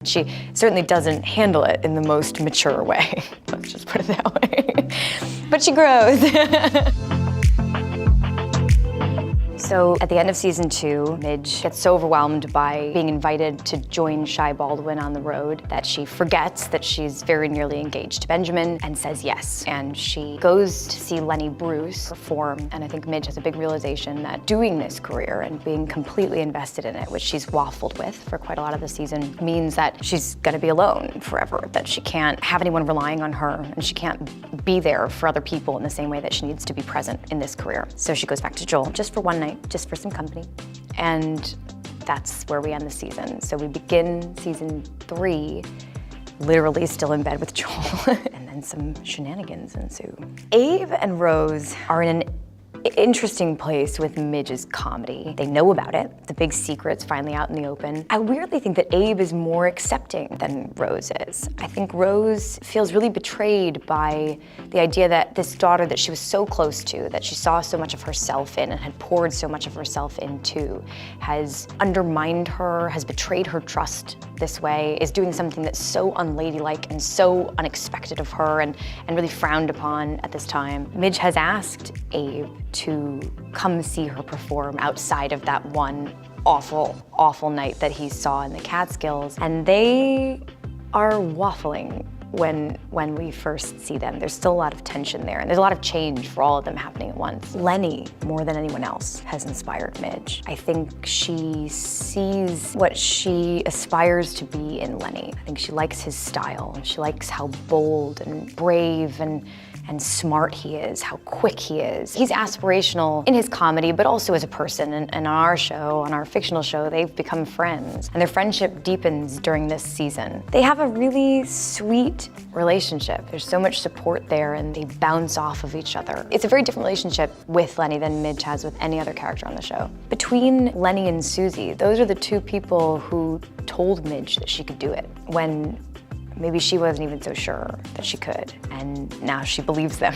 She certainly doesn't handle it in the most mature way. Let's just put it that way. But she grows. So at the end of season 2, Midge gets so overwhelmed by being invited to join Shy Baldwin on the road that she forgets that she's very nearly engaged to Benjamin and says yes. And she goes to see Lenny Bruce perform. And I think Midge has a big realization that doing this career and being completely invested in it, which she's waffled with for quite a lot of the season, means that she's gonna be alone forever, that she can't have anyone relying on her, and she can't be there for other people in the same way that she needs to be present in this career. So she goes back to Joel just for one night, just for some company. And that's where we end the season. So we begin season 3, literally still in bed with Joel, and then some shenanigans ensue. Abe and Rose are in an interesting place with Midge's comedy. They know about it. The big secret's finally out in the open. I weirdly think that Abe is more accepting than Rose is. I think Rose feels really betrayed by the idea that this daughter that she was so close to, that she saw so much of herself in and had poured so much of herself into, has undermined her, has betrayed her trust this way, is doing something that's so unladylike and so unexpected of her and really frowned upon at this time. Midge has asked Abe to come see her perform outside of that one awful, awful night that he saw in the Catskills. And they are waffling when we first see them. There's still a lot of tension there, and there's a lot of change for all of them happening at once. Lenny, more than anyone else, has inspired Midge. I think she sees what she aspires to be in Lenny. I think she likes his style. She likes how bold and brave and smart he is, how quick he is. He's aspirational in his comedy, but also as a person. And on our show, on our fictional show, they've become friends. And their friendship deepens during this season. They have a really sweet relationship. There's so much support there, and they bounce off of each other. It's a very different relationship with Lenny than Midge has with any other character on the show. Between Lenny and Susie, those are the two people who told Midge that she could do it when maybe she wasn't even so sure that she could, and now she believes them.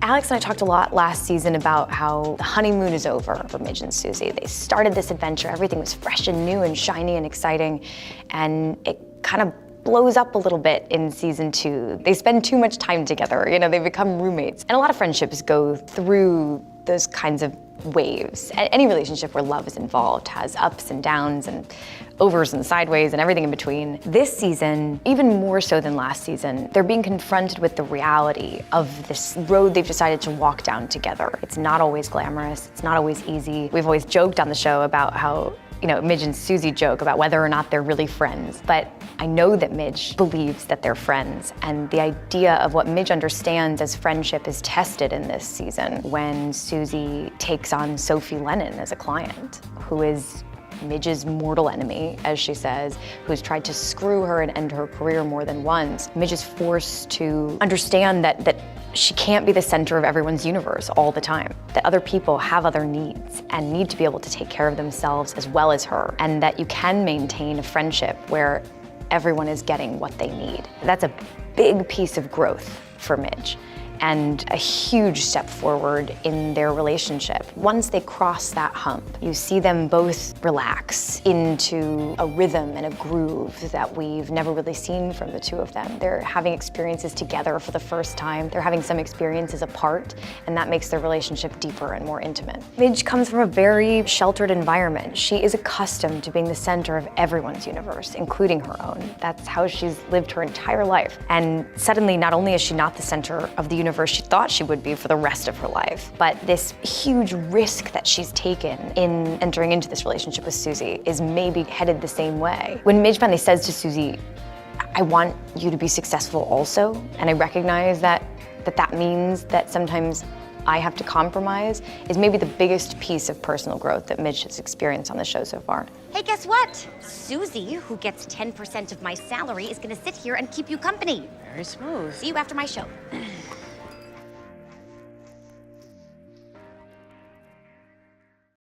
Alex and I talked a lot last season about how the honeymoon is over for Midge and Susie. They started this adventure, everything was fresh and new and shiny and exciting, and it kind of blows up a little bit in season 2. They spend too much time together, you know, they become roommates. And a lot of friendships go through those kinds of waves. Any relationship where love is involved has ups and downs and overs and sideways and everything in between. This season, even more so than last season, they're being confronted with the reality of this road they've decided to walk down together. It's not always glamorous, it's not always easy. We've always joked on the show about how, you know, Midge and Susie joke about whether or not they're really friends, but I know that Midge believes that they're friends, and the idea of what Midge understands as friendship is tested in this season when Susie takes on Sophie Lennon as a client, who is Midge's mortal enemy, as she says, who's tried to screw her and end her career more than once. Midge is forced to understand that she can't be the center of everyone's universe all the time, that other people have other needs and need to be able to take care of themselves as well as her, and that you can maintain a friendship where everyone is getting what they need. That's a big piece of growth for Midge, and a huge step forward in their relationship. Once they cross that hump, you see them both relax into a rhythm and a groove that we've never really seen from the two of them. They're having experiences together for the first time. They're having some experiences apart, and that makes their relationship deeper and more intimate. Midge comes from a very sheltered environment. She is accustomed to being the center of everyone's universe, including her own. That's how she's lived her entire life. And suddenly, not only is she not the center of the universe she thought she would be for the rest of her life, but this huge risk that she's taken in entering into this relationship with Susie is maybe headed the same way. When Midge finally says to Susie, I want you to be successful also, and I recognize that means that sometimes I have to compromise, is maybe the biggest piece of personal growth that Midge has experienced on the show so far. Hey, guess what? Susie, who gets 10% of my salary, is gonna sit here and keep you company. Very smooth. See you after my show.